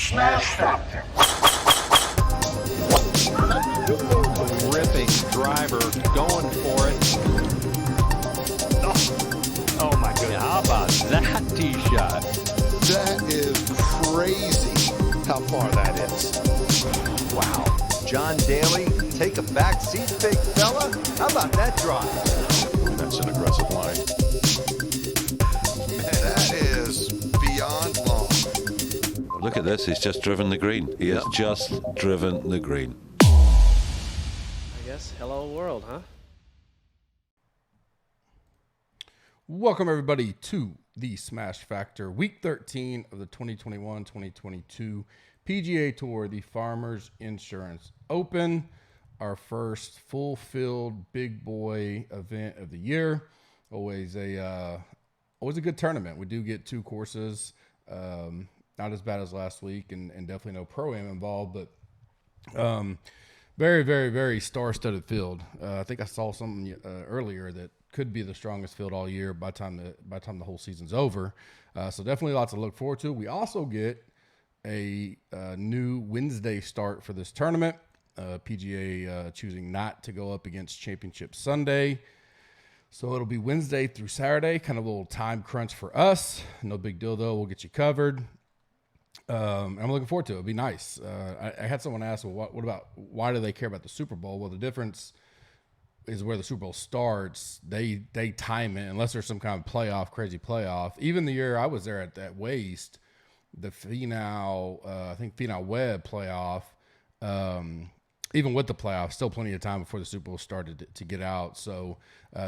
Smash Factor. Ripping driver, going for it. Oh my goodness. How about that tee shot? That is crazy how far that is. Wow. John Daly, take a back seat, big fella. How about that drive? That's an aggressive line. Man, that is beyond long. Look at this. He's just driven the green. He has just driven the green. I guess hello world, huh? Welcome everybody to the Smash Factor, week 13 of the 2021-2022 PGA Tour, the Farmers Insurance Open, our first full-field big boy event of the year. Always a good tournament. We do get two courses, not as bad as last week, and definitely no pro-am involved, but very, very, very star-studded field. I think I saw something earlier that could be the strongest field all year by the time the whole season's over. So definitely lots to look forward to. We also get a new Wednesday start for this tournament. PGA choosing not to go up against Championship Sunday. So it'll be Wednesday through Saturday, kind of a little time crunch for us. No big deal though. We'll get you covered. I'm looking forward to it. It'll be nice. I had someone ask, well, why do they care about the Super Bowl? Well, the difference is where the Super Bowl starts. They time it, unless there's some kind of crazy playoff. Even the year I was there at that Waste, the Finau Webb playoff, even with the playoffs, still plenty of time before the Super Bowl started to get out. So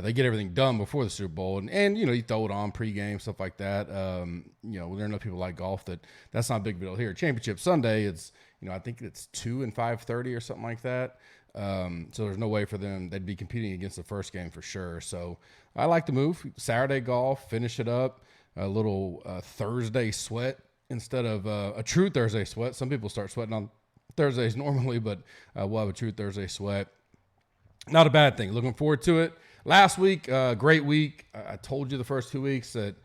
they get everything done before the Super Bowl. And you throw it on pregame, stuff like that. There are enough people like golf that's not a big deal here. Championship Sunday, it's, I think it's 2 and 5:30 or something like that. So there's no way for them. They'd be competing against the first game for sure. So I like to move. Saturday golf, finish it up. A little Thursday sweat instead of a true Thursday sweat. Some people start sweating on Thursdays normally, but we'll have a true Thursday sweat. Not a bad thing. Looking forward to it. Last week, great week. I told you the first 2 weeks that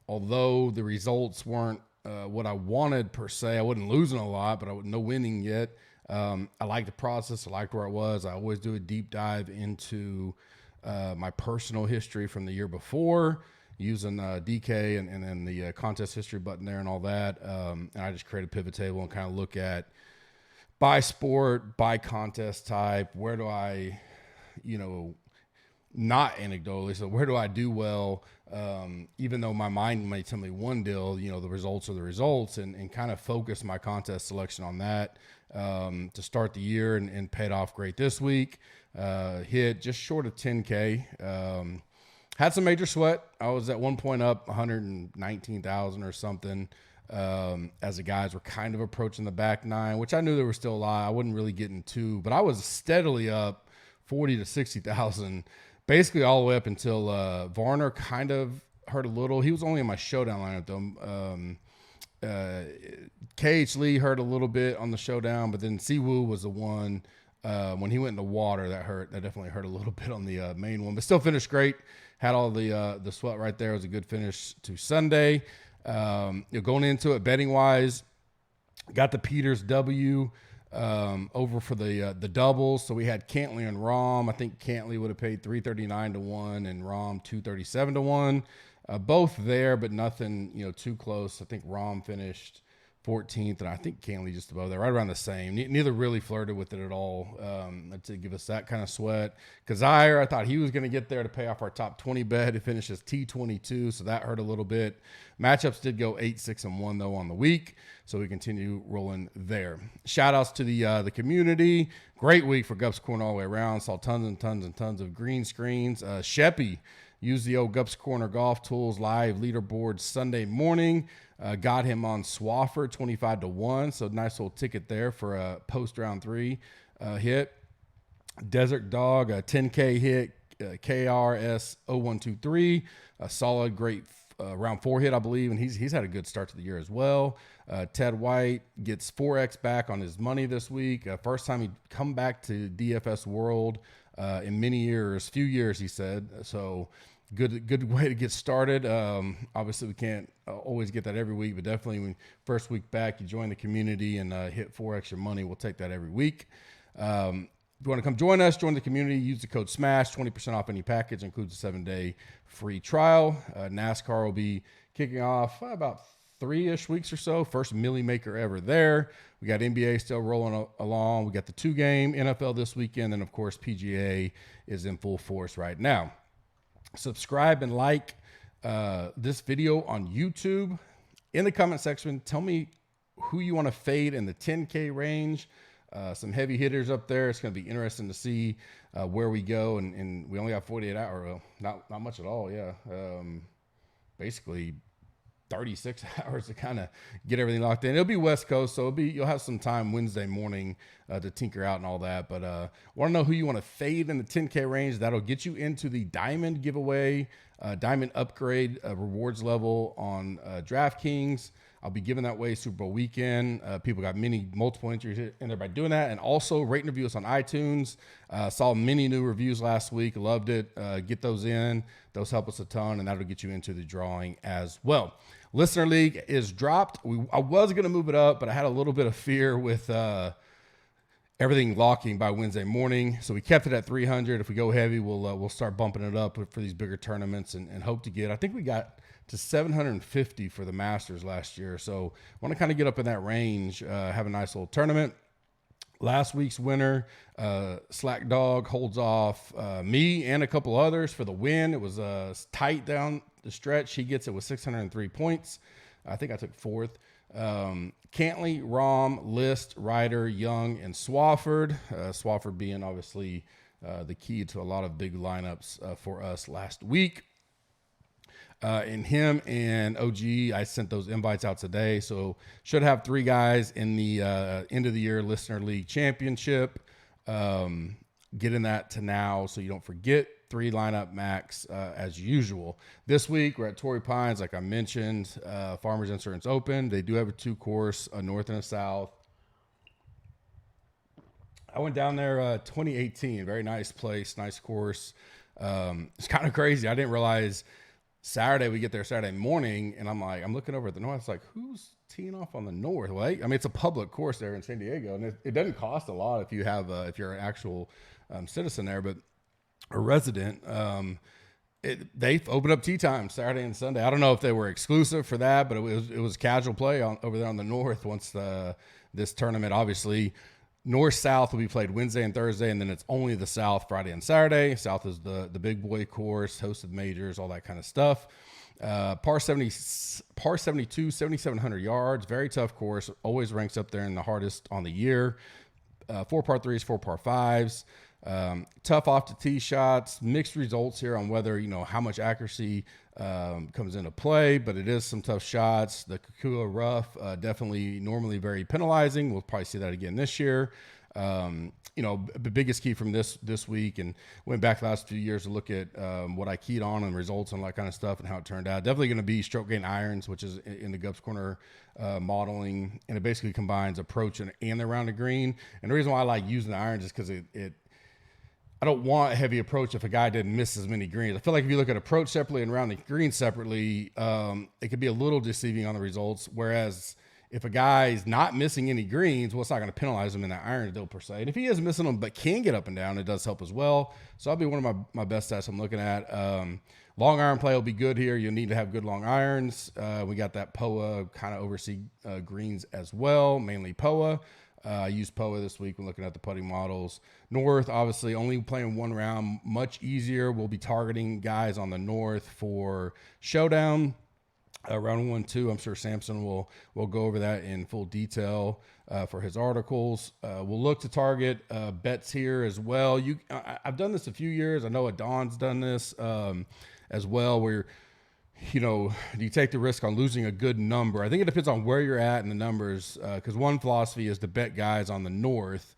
although the results weren't what I wanted per se, I wasn't losing a lot, but no winning yet. I liked the process. I liked where I was. I always do a deep dive into my personal history from the year before, using DK and then the contest history button there and all that. And I just create a pivot table and kind of look at by sport, by contest type, where do I, not anecdotally, so where do I do well, even though my mind may tell me one deal, the results are the results, and kind of focus my contest selection on that to start the year and paid off great this week. Hit just short of 10K. Had some major sweat. I was at one point up 119,000 or something as the guys were kind of approaching the back nine, which I knew there were still a lot. I wasn't really getting to, but I was steadily up 40 to 60,000, basically all the way up until Varner kind of hurt a little. He was only in my showdown lineup though. KH Lee hurt a little bit on the showdown, but then Siwoo was the one when he went in the water that hurt. That definitely hurt a little bit on the main one, but still finished great. Had all the sweat right there. It was a good finish to Sunday. Going into it betting wise, got the Peters W over for the doubles. So we had Cantley and Rahm. I think Cantley would have paid 339 to 1 and Rahm 237 to 1. Both there, but nothing too close. I think Rahm finished 14th, and I think Cantley just above there, right around the same. Neither really flirted with it at all to give us that kind of sweat. Kazire, I thought he was going to get there to pay off our top 20 bet. It finishes T22, so that hurt a little bit. Matchups did go 8-6-1 though on the week, so we continue rolling there. Shout outs to the community. Great week for Gups Corner all the way around. Saw tons and tons and tons of green screens. Sheppy used the old Gups Corner Golf Tools live leaderboard Sunday morning. Got him on Swafford 25 to 1. So nice little ticket there for a post round 3 hit. Desert Dog, a 10K hit, KRS 0123, a solid, great round 4 hit, I believe. And he's had a good start to the year as well. Ted White gets 4X back on his money this week. First time he'd come back to DFS World in many years, few years, he said. So good way to get started. Obviously, we can't always get that every week, but definitely when first week back, you join the community and hit 4 extra money. We'll take that every week. If you want to come join us, join the community, use the code SMASH, 20% off any package, includes a 7-day free trial. NASCAR will be kicking off about 3-ish weeks or so. First Millie Maker ever there. We got NBA still rolling along. We got the 2-game NFL this weekend. And, of course, PGA is in full force right now. Subscribe and like this video on YouTube. In the comment section, tell me who you want to fade in the 10K range. Some heavy hitters up there. It's going to be interesting to see where we go. And we only got 48 hours. Well, not much at all, yeah. Basically 36 hours to kind of get everything locked in. It'll be West Coast, so you'll have some time Wednesday morning to tinker out and all that. But want to know who you want to fade in the 10K range. That'll get you into the Diamond giveaway, Diamond upgrade rewards level on DraftKings. I'll be giving that away Super Bowl weekend. People got multiple entries in there by doing that. And also rate and review us on iTunes. Saw many new reviews last week. Loved it. Get those in. Those help us a ton, and that'll get you into the drawing as well. Listener League is dropped. I was going to move it up, but I had a little bit of fear with everything locking by Wednesday morning. So we kept it at 300. If we go heavy, we'll start bumping it up for these bigger tournaments and hope to get, I think we got to 750 for the Masters last year. So I want to kind of get up in that range, have a nice little tournament. Last week's winner, Slack Dog, holds off me and a couple others for the win. It was tight down the stretch. He gets it with 603 points. I think I took fourth. Cantley, Rom, List, Ryder, Young, and Swafford. Swafford being obviously the key to a lot of big lineups for us last week. And him and OG, I sent those invites out today. So should have 3 guys in the end of the year Listener League Championship. Getting that to now so you don't forget. 3 lineup max as usual. This week we're at Torrey Pines, like I mentioned. Farmers Insurance Open. They do have a 2-course, a north and a south. I went down there 2018. Very nice place, nice course. It's kind of crazy. I didn't realize Saturday, we get there Saturday morning, and I'm looking over at the north. It's like, who's teeing off on the north? Well, I mean, it's a public course there in San Diego, and it doesn't cost a lot if you have if you're an actual citizen there, but a resident. They've opened up tee time Saturday and Sunday. I don't know if they were exclusive for that, but it was casual play over there on the north. Once this tournament, obviously. North-South will be played Wednesday and Thursday, and then it's only the South Friday and Saturday. South is the big boy course, hosted majors, all that kind of stuff. Par 72, 7,700 yards. Very tough course. Always ranks up there in the hardest on the year. 4 par 3s, 4 par 5s. Tough off the tee shots. Mixed results here on whether, how much accuracy comes into play, but it is some tough shots. The Kukua rough, definitely normally very penalizing. We'll probably see that again this year. The biggest key from this week, and went back the last few years to look at what I keyed on and results and all that kind of stuff and how it turned out. Definitely going to be stroke gain irons, which is in the Gups Corner modeling, and it basically combines approach and around the green. And the reason why I like using the irons is because I don't want a heavy approach if a guy didn't miss as many greens. I feel like if you look at approach separately and around the green separately, it could be a little deceiving on the results. Whereas if a guy's not missing any greens, well, it's not going to penalize him in that iron deal per se. And if he is missing them but can get up and down, it does help as well. So that'll be one of my best stats I'm looking at. Long iron play will be good here. You'll need to have good long irons. We got that POA kind of oversee greens as well, mainly POA. I used POA this week when looking at the putting models. North, obviously, only playing 1 round, much easier. We'll be targeting guys on the north for showdown. Round 1, 2, I'm sure Samson will go over that in full detail for his articles. We'll look to target bets here as well. I've done this a few years. I know Adon's done this as well, where do you take the risk on losing a good number? I think it depends on where you're at in the numbers, because one philosophy is to bet guys on the north,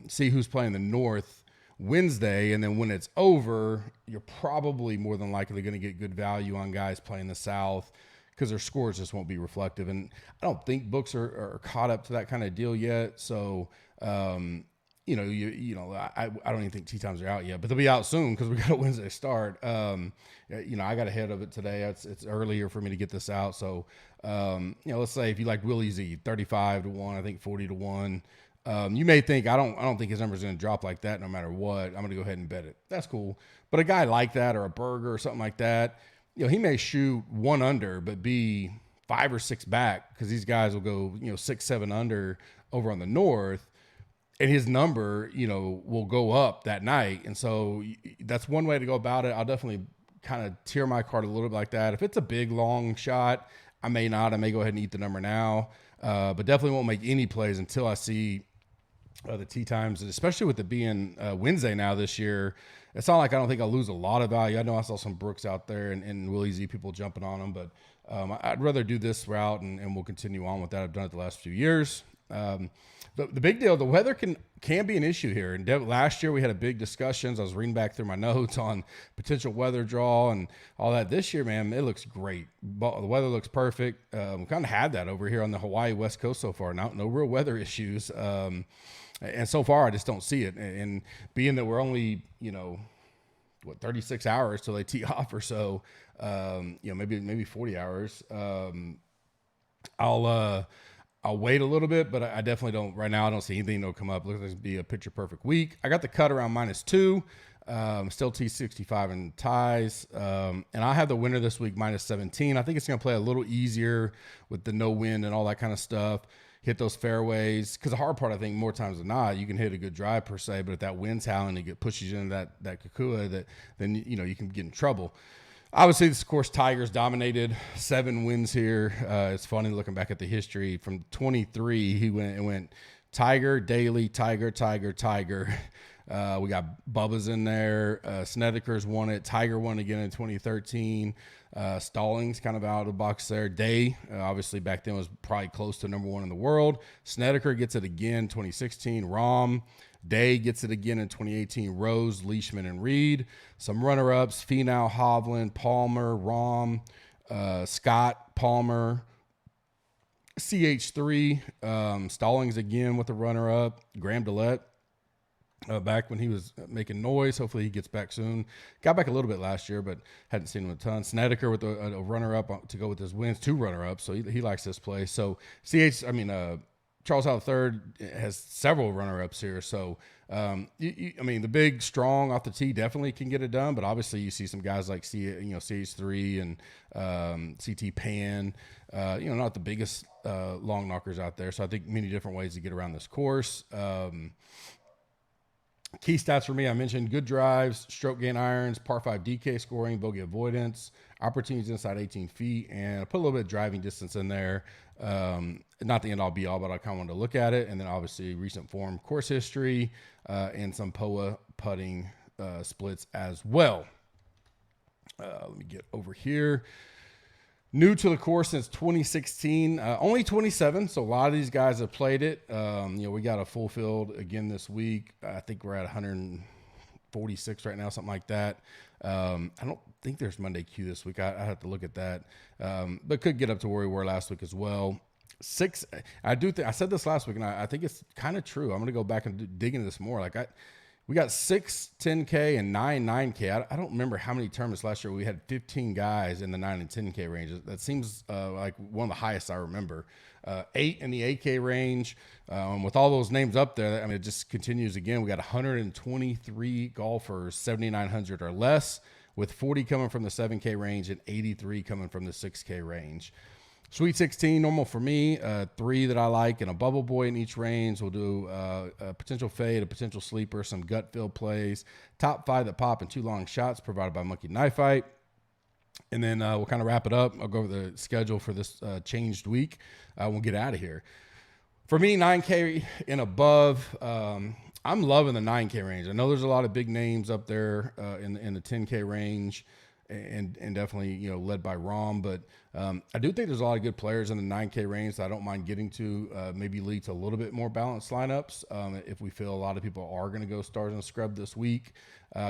see who's playing the north Wednesday, and then when it's over, you're probably more than likely going to get good value on guys playing the south because their scores just won't be reflective. And I don't think books are caught up to that kind of deal yet. So I don't even think tee times are out yet, but they'll be out soon because we got a Wednesday start. I got ahead of it today. It's earlier for me to get this out. So, let's say if you like Willie Z, 35 to 1, I think 40 to 1. You may think I don't think his number's going to drop like that no matter what. I'm going to go ahead and bet it. That's cool. But a guy like that or a Burger or something like that, he may shoot 1 under but be 5 or 6 back because these guys will go 6, 7 under over on the north. And his number, will go up that night. And so that's one way to go about it. I'll definitely kind of tier my card a little bit like that. If it's a big, long shot, I may not. I may go ahead and eat the number now. But definitely won't make any plays until I see the tee times, especially with it being Wednesday now this year. It's not like I don't think I'll lose a lot of value. I know I saw some Brooks out there and Willie Z people jumping on them. But I'd rather do this route, and we'll continue on with that. I've done it the last few years. The big deal, the weather can be an issue here. And last year we had a big discussions. I was reading back through my notes on potential weather draw and all that. This year, man, it looks great. The weather looks perfect. We kind of had that over here on the Hawaii West Coast so far. No real weather issues. And so far, I just don't see it. And being that we're only, 36 hours till they tee off or so, maybe 40 hours. I'll wait a little bit, but I definitely don't. Right now, I don't see anything that'll come up. Looks like it'll be a picture perfect week. I got the cut around -2. Still T65 and ties. And I have the winner this week -17. I think it's going to play a little easier with the no wind and all that kind of stuff. Hit those fairways. Because the hard part, I think, more times than not, you can hit a good drive per se, but if that wind's howling and it pushes you into that kukua, then you can get in trouble. Obviously, this course, Tigers dominated 7 wins here. It's funny looking back at the history. From 23, he went Tiger, Daly, Tiger, Tiger, Tiger. We got Bubba's in there. Snedeker's won it. Tiger won again in 2013. Stallings kind of out of the box there. Day, obviously back then was probably close to number 1 in the world. Snedeker gets it again 2016. Rahm. Day gets it again in 2018. Rose, Leishman, and Reed. Some runner-ups: Finau, Hovland, Palmer, Rahm, Scott, Palmer, CH3. Stallings again with the runner-up. Graham DeLette back when he was making noise. Hopefully he gets back soon. Got back a little bit last year, but hadn't seen him a ton. Snedeker with a runner-up to go with his wins. 2 runner-ups, so he likes this play. So Charles Howell III has several runner-ups here. So, the big, strong off the tee definitely can get it done. But obviously you see some guys like CH3 and CT Pan, not the biggest long knockers out there. So I think many different ways to get around this course. Key stats for me, I mentioned good drives, stroke gain irons, par 5 DK scoring, bogey avoidance, opportunities inside 18 feet, and I put a little bit of driving distance in there. Not the end-all be-all, but I kind of wanted to look at it. And then obviously recent form, course history, and some POA putting splits as well. Let me get over here. New to the course since 2016, only 27. So a lot of these guys have played it. We got a full field again this week. I think we're at 146 right now, something like that. I don't think there's Monday Q this week. I have to look at that. But could get up to where we were last week as well. 6. I said this last week, and I think it's kind of true. I'm going to go back and dig into this more. We got 6 10K and 9 9K. I don't remember how many tournaments last year we had 15 guys in the 9 and 10K range. That seems like one of the highest I remember. 8 in the 8K range. With all those names up there, it just continues again. We got 123 golfers, 7,900 or less, with 40 coming from the 7K range and 83 coming from the 6K range. Sweet 16, normal for me. 3 that I like, and a bubble boy in each range. We'll do a potential fade, a potential sleeper, some gut fill plays. Top 5 that pop, and 2 long shots provided by Monkey Knife Fight. And then we'll kind of wrap it up. I'll go over the schedule for this changed week. We'll get out of here. For me, 9K and above, I'm loving the 9K range. I know there's a lot of big names up there in the 10K range. And definitely, led by Rahm. But I do think there's a lot of good players in the 9K range that I don't mind getting to, maybe lead to a little bit more balanced lineups if we feel a lot of people are going to go stars and scrub this week.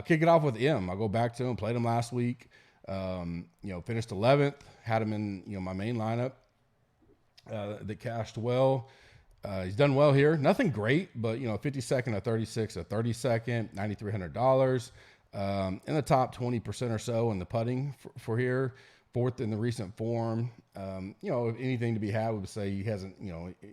Kick it off with M. I'll go back to him, played him last week, finished 11th, had him in my main lineup that cashed well. He's done well here. Nothing great, but, 52nd, a 36, a 32nd, $9,300. In the top 20% or so in the putting for here. Fourth in the recent form. If anything to be had, we would say he hasn't,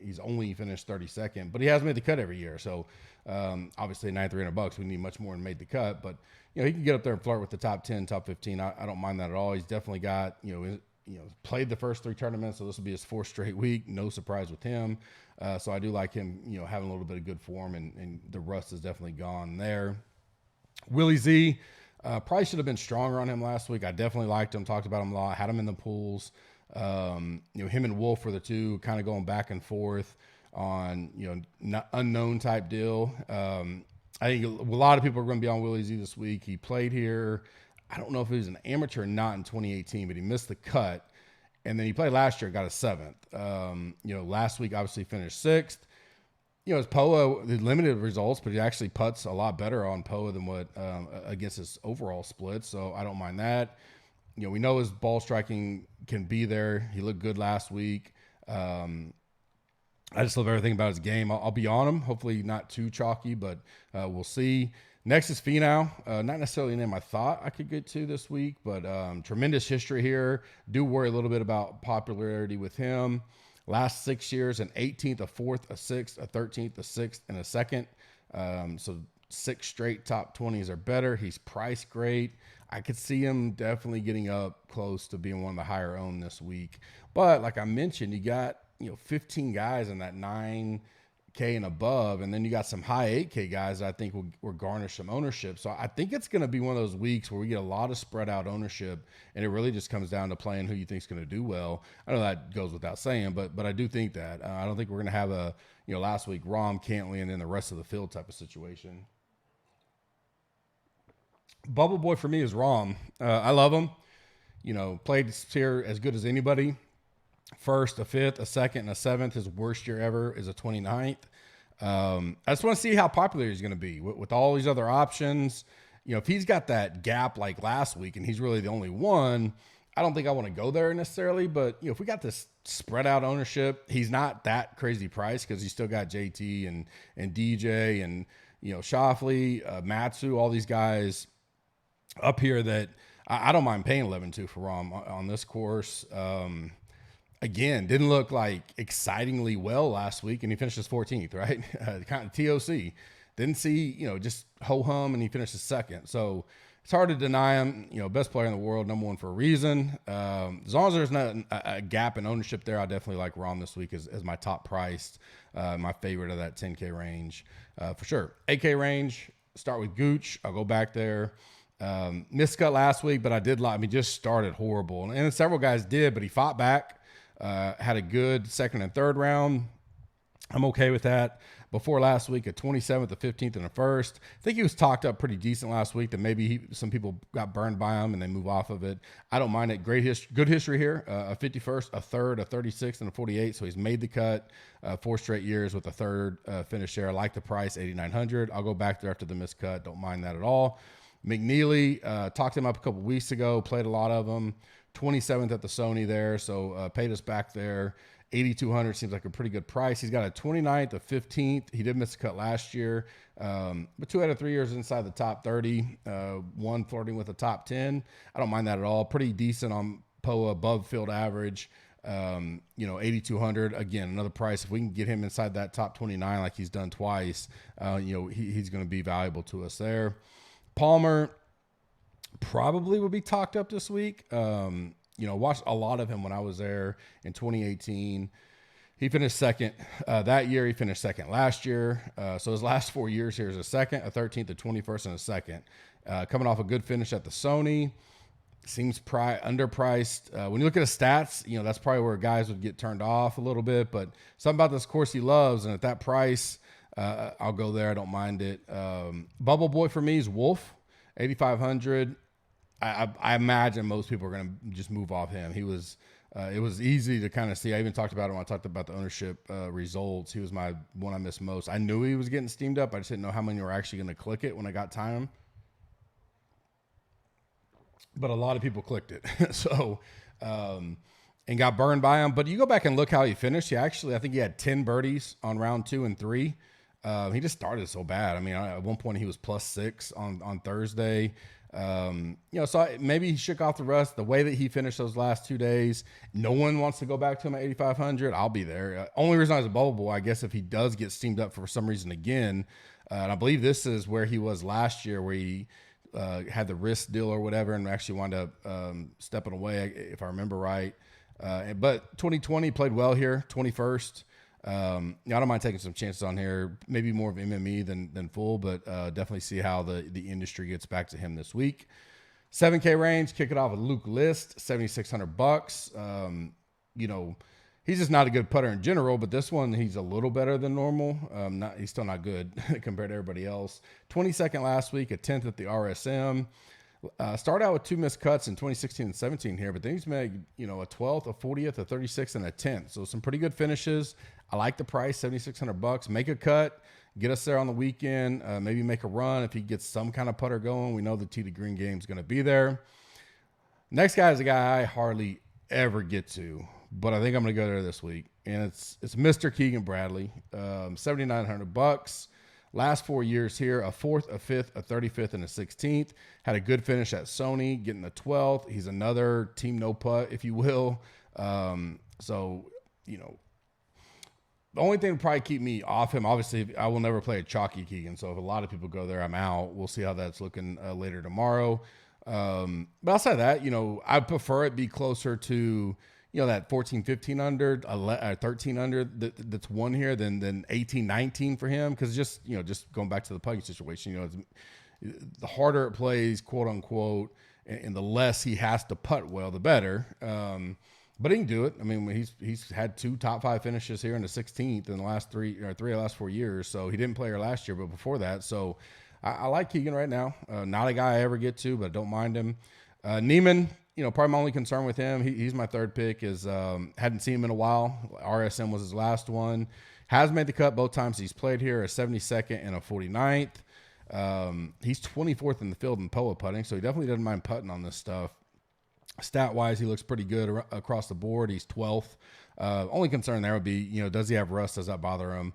he's only finished 32nd, but he has made the cut every year. So obviously $9,300, we need much more than made the cut, but he can get up there and flirt with the top 10, top 15. I don't mind that at all. He's definitely got, played the first 3 tournaments, so this will be his 4th straight week. No surprise with him. So I do like him, having a little bit of good form, and the rust is definitely gone there. Willie Z, probably should have been stronger on him last week. I definitely liked him, talked about him a lot, had him in the pools. Him and Wolf were the two kind of going back and forth on, unknown type deal. I think a lot of people are going to be on Willie Z this week. He played here. I don't know if he was an amateur or not in 2018, but he missed the cut. And then he played last year, got a 7th. Last week obviously finished 6th. His POA, the limited results, but he actually putts a lot better on POA than what against his overall split. So I don't mind that. We know his ball striking can be there. He looked good last week. I just love everything about his game. I'll be on him. Hopefully not too chalky, but we'll see. Next is Finau. Not necessarily a name I thought I could get to this week, but tremendous history here. Do worry a little bit about popularity with him. Last 6 years, an 18th, a 4th, a 6th, a 13th, a 6th, and a 2nd. So 6 straight top 20s or better. He's priced great. I could see him definitely getting up close to being one of the higher owned this week. But like I mentioned, you got 15 guys in that 9K and above, and then you got some high 8K guys that I think will garnish some ownership. So I think it's going to be one of those weeks where we get a lot of spread out ownership, and it really just comes down to playing who you think is going to do well. I know that goes without saying, but I do think that. I don't think we're going to have a last week Rahm, Cantley, and then the rest of the field type of situation. Bubble boy for me is Rahm. I love him. Played here as good as anybody. First, a 5th, a 2nd, and a 7th. His worst year ever is a 29th. I just want to see how popular he's going to be with all these other options. If he's got that gap like last week and he's really the only one, I don't think I want to go there necessarily. But, if we got this spread out ownership, he's not that crazy price because he's still got JT and DJ and, Schauffele, Matsu, all these guys up here that I don't mind paying 11-2 for Rahm on this course. Again, didn't look like excitingly well last week, and he finished his 14th, right? Kind of TOC. Didn't see, just ho-hum, and he finished his 2nd. So it's hard to deny him, best player in the world, number 1 for a reason. As long as there's not a gap in ownership there, I definitely like Rahm this week as my top priced, my favorite of that 10K range for sure. 8K range, start with Gooch. I'll go back there. Missed cut last week, but I did just started horrible. And several guys did, but he fought back. Had a good 2nd and 3rd round. I'm okay with that. Before last week, a 27th, a 15th, and a 1st. I think he was talked up pretty decent last week that maybe some people got burned by him and they move off of it. I don't mind it. Good history here. A 51st, a 3rd, a 36th, and a 48. So he's made the cut 4 straight years with a 3rd finish there. I like the price, $8,900. I'll go back there after the missed cut. Don't mind that at all. McNeely, talked him up a couple weeks ago, played a lot of them. 27th at the Sony there, so paid us back there. $8,200 seems like a pretty good price. He's got a 29th, a 15th. He did miss a cut last year, but 2 out of 3 years inside the top 30. 1 flirting with the top 10. I don't mind that at all. Pretty decent on POA, above field average. $8,200. Again, another price. If we can get him inside that top 29 like he's done twice, he's going to be valuable to us there. Palmer probably would be talked up this week. Watched a lot of him when I was there in 2018. He finished 2nd that year. He finished 2nd last year. So his last 4 years here is a 2nd, a 13th, a 21st, and a 2nd. Coming off a good finish at the Sony. Seems underpriced. When you look at his stats, that's probably where guys would get turned off a little bit. But something about this course he loves, and at that price, I'll go there. I don't mind it. Bubble boy for me is Wolf, $8,500. I imagine most people are going to just move off him. He was, it was easy to kind of see. I even talked about him when I talked about the ownership results. He was my one I missed most. I knew he was getting steamed up. I just didn't know how many were actually going to click it when I got time. But a lot of people clicked it. So and got burned by him. But you go back and look how he finished. I think he had 10 birdies on round 2 and 3. He just started so bad. I mean, at one point he was +6 on Thursday. So maybe he shook off the rust. The way that he finished those last 2 days, no one wants to go back to him at 8,500. I'll be there. Only reason I was a bubble boy, I guess, if he does get steamed up for some reason again. And I believe this is where he was last year, where he had the wrist deal or whatever, and actually wound up stepping away, if I remember right. But 2020 played well here, 21st. I don't mind taking some chances on here, maybe more of MME than full, but definitely see how the industry gets back to him this week. 7K range, kick it off with Luke List, $7,600. He's just not a good putter in general, but this one he's a little better than normal. He's still not good compared to everybody else. 22nd last week, a 10th at the RSM. Started out with 2 missed cuts in 2016 and 17 here, but then he's made, a 12th, a 40th, a 36th, and a 10th. So some pretty good finishes. I like the price, $7,600. Make a cut, get us there on the weekend, maybe make a run. If he gets some kind of putter going, we know the tee to green game is going to be there. Next guy is a guy I hardly ever get to, but I think I'm going to go there this week. And it's Mr. Keegan Bradley, $7,900. Last 4 years here, a 4th, a 5th, a 35th, and a 16th. Had a good finish at Sony, getting the 12th. He's another team no putt, if you will. The only thing that would probably keep me off him, obviously, I will never play a chalky Keegan. So if a lot of people go there, I'm out. We'll see how that's looking later tomorrow. But outside of that, I prefer it be closer to, that 14, 15 under, 13 under that's won here than 18, 19 for him. Because just going back to the putting situation, the harder it plays, quote unquote, and the less he has to putt well, the better. But he can do it. I mean, he's had 2 top 5 finishes here in the 16th in the last 3 of the last 4 years. So he didn't play here last year, but before that. So I like Keegan right now. Not a guy I ever get to, but don't mind him. Neiman, probably my only concern with him, he's my 3rd pick, is hadn't seen him in a while. RSM was his last one. Has made the cut both times he's played here, a 72nd and a 49th. He's 24th in the field in POA putting, so he definitely doesn't mind putting on this stuff. Stat-wise, he looks pretty good across the board. He's 12th. Only concern there would be, does he have rust? Does that bother him?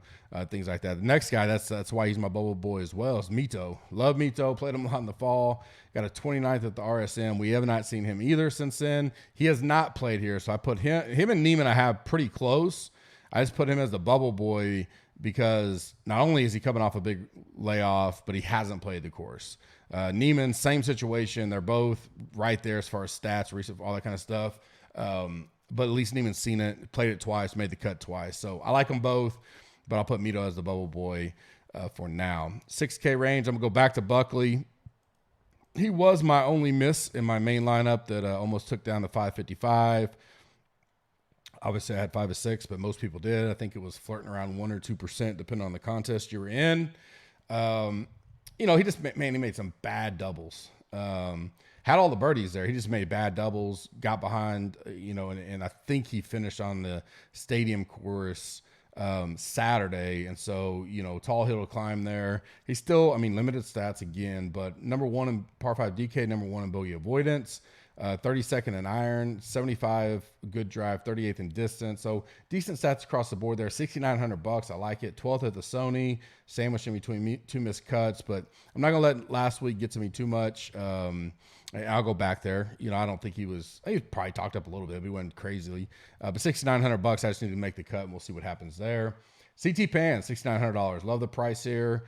Things like that. The next guy, that's why he's my bubble boy as well, is Mito. Love Mito. Played him a lot in the fall. Got a 29th at the RSM. We have not seen him either since then. He has not played here, so I put him and Neiman I have pretty close. I just put him as the bubble boy because not only is he coming off a big layoff, but he hasn't played the course. Neiman, same situation. They're both right there as far as stats, recent, all that kind of stuff. But at least Neiman's seen it, played it twice, made the cut twice. So I like them both, but I'll put Mito as the bubble boy for now. 6K range, I'm going to go back to Buckley. He was my only miss in my main lineup that almost took down the 555. Obviously, I had 5 or 6, but most people did. I think it was flirting around 1 or 2%, depending on the contest you were in. He made some bad doubles. Had all the birdies there. He just made bad doubles, got behind, and I think he finished on the stadium course Saturday. And so, tall hill to climb there. He's still, limited stats again, but number 1 in par 5 DK, number 1 in bogey avoidance. 32nd in iron, 75 good drive, 38th in distance. So decent stats across the board there. $6,900. I like it. 12th at the Sony, sandwiched in between 2 missed cuts, but I'm not gonna let last week get to me too much. I'll go back there. I don't think he was probably talked up a little bit, but he went crazily. But $6,900. I just need to make the cut, and we'll see what happens there. CT Pan, $6,900. Love the price here.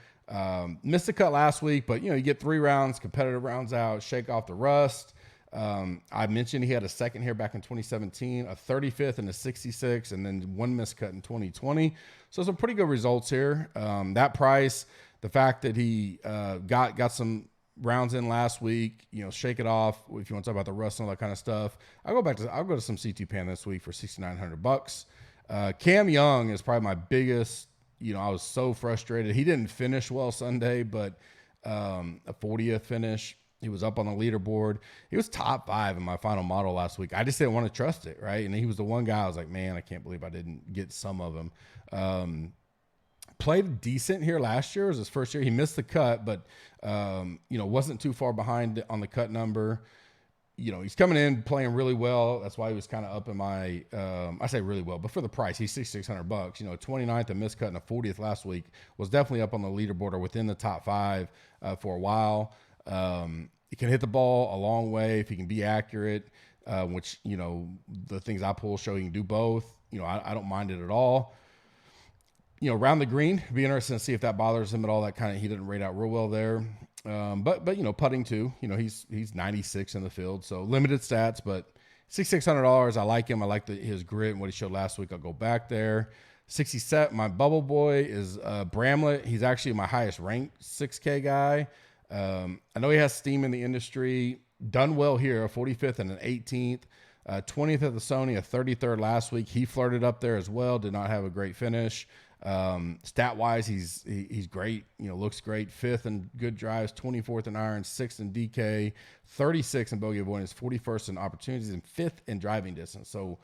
Missed the cut last week, but you get 3 rounds, competitive rounds out, shake off the rust. I mentioned he had a 2nd here back in 2017, a 35th and a 66, and then 1 missed cut in 2020. So some pretty good results here. That price, the fact that he got some rounds in last week, shake it off. If you want to talk about the rust and all that kind of stuff, I'll go to some CT Pan this week for $6,900. Cam Young is probably my biggest. I was so frustrated. He didn't finish well Sunday, but a 40th finish. He was up on the leaderboard. He was top 5 in my final model last week. I just didn't want to trust it, right? And he was the one guy I was like, man, I can't believe I didn't get some of him. Played decent here last year. It was his first year. He missed the cut, but, wasn't too far behind on the cut number. he's coming in playing really well. That's why he was kind of up in my, I say really well, but for the price, he's $6,600. 29th and miscut and a 40th last week, was definitely up on the leaderboard or within the top 5 for a while. He can hit the ball a long way if he can be accurate, which, the things I pull show he can do both. I don't mind it at all. Around the green, it'd be interesting to see if that bothers him at all. He didn't rate out real well there. But putting too, he's 96 in the field, so limited stats, but $6,600. I like him. I like his grit and what he showed last week. I'll go back there. 67. My bubble boy is Bramlett. He's actually my highest ranked 6K guy. I know he has steam in the industry. Done well here, a 45th and an 18th. 20th at the Sony, a 33rd last week. He flirted up there as well. Did not have a great finish. Stat wise, he's great. Looks great. 5th in good drives, 24th in irons, 6th in DK, 36th in bogey avoidance, 41st in opportunities, and 5th in driving distance. So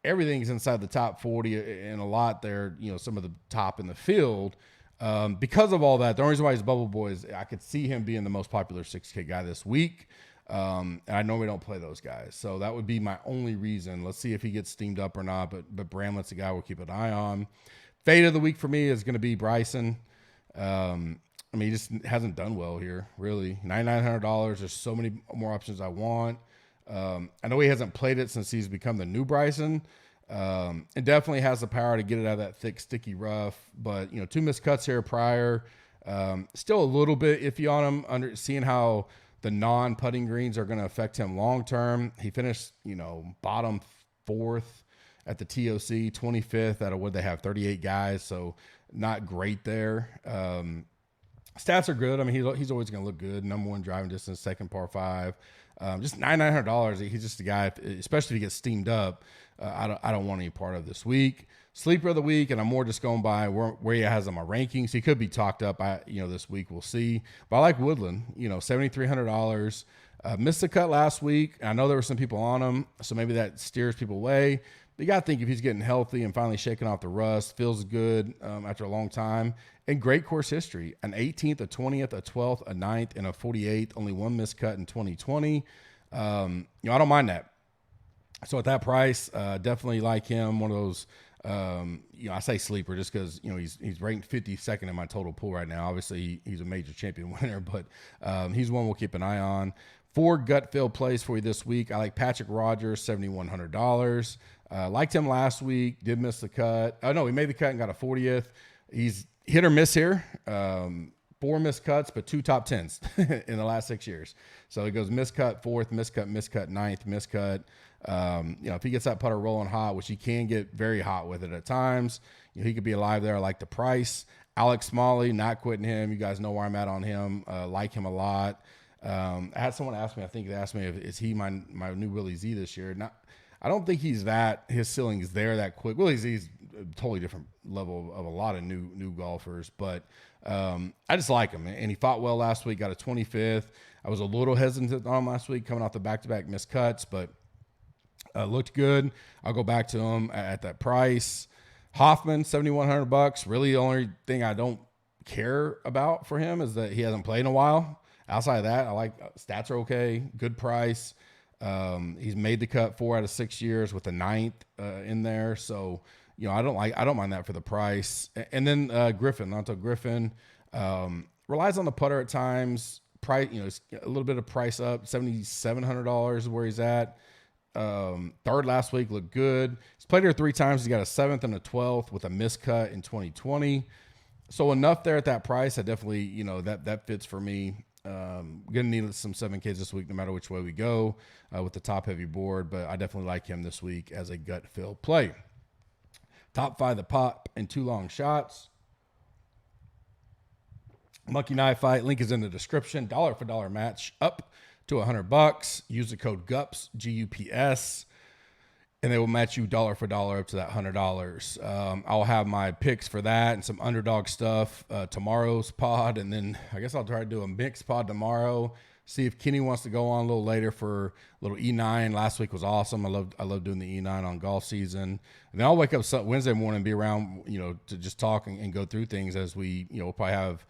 everything's inside the top 40 and a lot there. Some of the top in the field. Because of all that, the only reason why he's bubble boy is I could see him being the most popular 6K guy this week. And I normally don't play those guys. So that would be my only reason. Let's see if he gets steamed up or not. But Bramlett's a guy we'll keep an eye on. Fade of the week for me is going to be Bryson. He just hasn't done well here, really. $9,900. There's so many more options I want. I know he hasn't played it since he's become the new Bryson. And definitely has the power to get it out of that thick, sticky rough. But, 2 missed cuts here prior. Still a little bit iffy on him, seeing how the non-putting greens are going to affect him long-term. He finished, bottom 4th at the TOC, 25th out of what they have, 38 guys. So not great there. Stats are good. He's always going to look good. Number 1 driving distance, 2nd par 5. Just $9,900. He's just a guy, especially if he gets steamed up, I don't want any part of this week. Sleeper of the week, and I'm more just going by where he has on my rankings. He could be talked up, this week. We'll see. But I like Woodland, $7,300. Missed the cut last week. I know there were some people on him, so maybe that steers people away. But you got to think if he's getting healthy and finally shaking off the rust, feels good after a long time, and great course history. An 18th, a 20th, a 12th, a 9th, and a 48th. Only 1 missed cut in 2020. I don't mind that. So at that price, definitely like him. One of those, I say sleeper just because, he's ranked 52nd in my total pool right now. Obviously, he's a major champion winner, but he's one we'll keep an eye on. 4 gut filled plays for you this week. I like Patrick Rogers, $7,100. Liked him last week. Did miss the cut. Oh, no, he made the cut and got a 40th. He's hit or miss here. 4 missed cuts, but 2 top 10s in the last 6 years. So it goes miscut 4th, miscut 9th, miscut. If he gets that putter rolling hot, which he can get very hot with it at times, he could be alive there. I like the price. Alex Smalley, not quitting him. You guys know where I'm at on him. Like him a lot. I had someone ask me, I think they asked me, is he my new Willie Z this year? I don't think he's that. His ceiling is there that quick. Willie Z's a totally different level of a lot of new golfers, but I just like him. And he fought well last week, got a 25th. I was a little hesitant on him last week, coming off the back-to-back missed cuts, but looked good. I'll go back to him at that price. Hoffman, $7,100. Really, the only thing I don't care about for him is that he hasn't played in a while. Outside of that, I like stats are okay. Good price. He's made the cut 4 out of 6 years with a 9th in there. So, I don't mind that for the price. And then Griffin Lanto relies on the putter at times. Price, it's a little bit of price up. $7,700 is where he's at. 3rd last week, looked good. He's played here 3 times. He's got a 7th and a 12th with a miscut in 2020. So enough there at that price. I definitely, that fits for me. Gonna need some 7Ks this week, no matter which way we go with the top heavy board. But I definitely like him this week as a gut fill play. Top 5 the pop and 2 long shots. Monkey Knife Fight. Link is in the description. $1 for $1 match up to $100. Use the code GUPS, GUPS, and they will match you $1 for $1 up to that $100. I'll have my picks for that and some underdog stuff tomorrow's pod, and then I guess I'll try to do a mixed pod tomorrow. See if Kenny wants to go on a little later for a little E9. Last week was awesome. I love doing the E9 on golf season. And then I'll wake up Wednesday morning and be around, to just talk and go through things as we, we'll probably have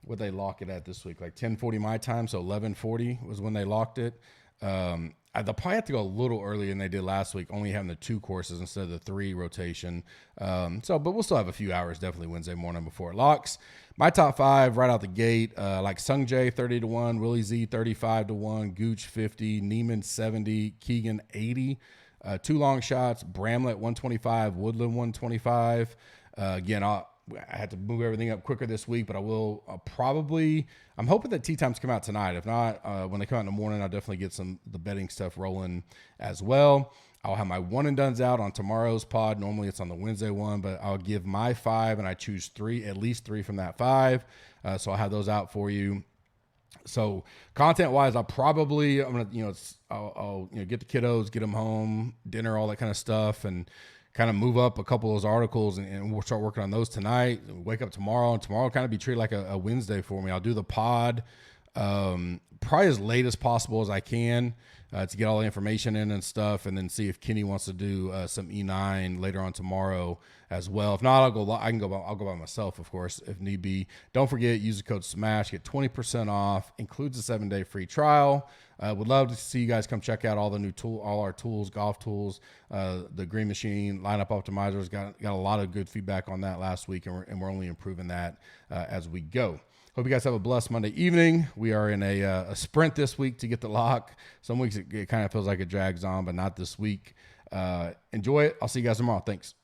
what they lock it at this week, like 10:40 my time, so 11:40 was when they locked it. I they'll probably have to go a little earlier than they did last week, only having the 2 courses instead of the 3 rotation. But we'll still have a few hours, definitely Wednesday morning before it locks. My top 5 right out the gate, like Sung Jae 30-1, Willie Z 35-1, Gooch 50, Neiman 70, Keegan 80. 2 long shots, Bramlett 125, Woodland 125. Again, I had to move everything up quicker this week, but I will I'm hoping that tee times come out tonight. If not, when they come out in the morning, I'll definitely get the betting stuff rolling as well. I'll have my one and dones out on tomorrow's pod. Normally it's on the Wednesday one, but I'll give my 5 and I choose 3, at least 3 from that 5. So I'll have those out for you. So content wise, I'll get the kiddos, get them home, dinner, all that kind of stuff, and kind of move up a couple of those articles, and we'll start working on those tonight. Wake up tomorrow, and tomorrow will kind of be treated like a Wednesday for me. I'll do the pod probably as late as possible as I can to get all the information in and stuff, and then see if Kenny wants to do some E9 later on tomorrow as well. If not, I'll go by myself, of course, if need be. Don't forget, use the code SMASH, get 20% off, includes a 7-day free trial. Would love to see you guys come check out all our tools, golf tools, the Green Machine, lineup optimizers. Got a lot of good feedback on that last week, and we're only improving that as we go. Hope you guys have a blessed Monday evening. We are in a sprint this week to get the lock. Some weeks it kind of feels like it drags on, but not this week. Enjoy it. I'll see you guys tomorrow. Thanks.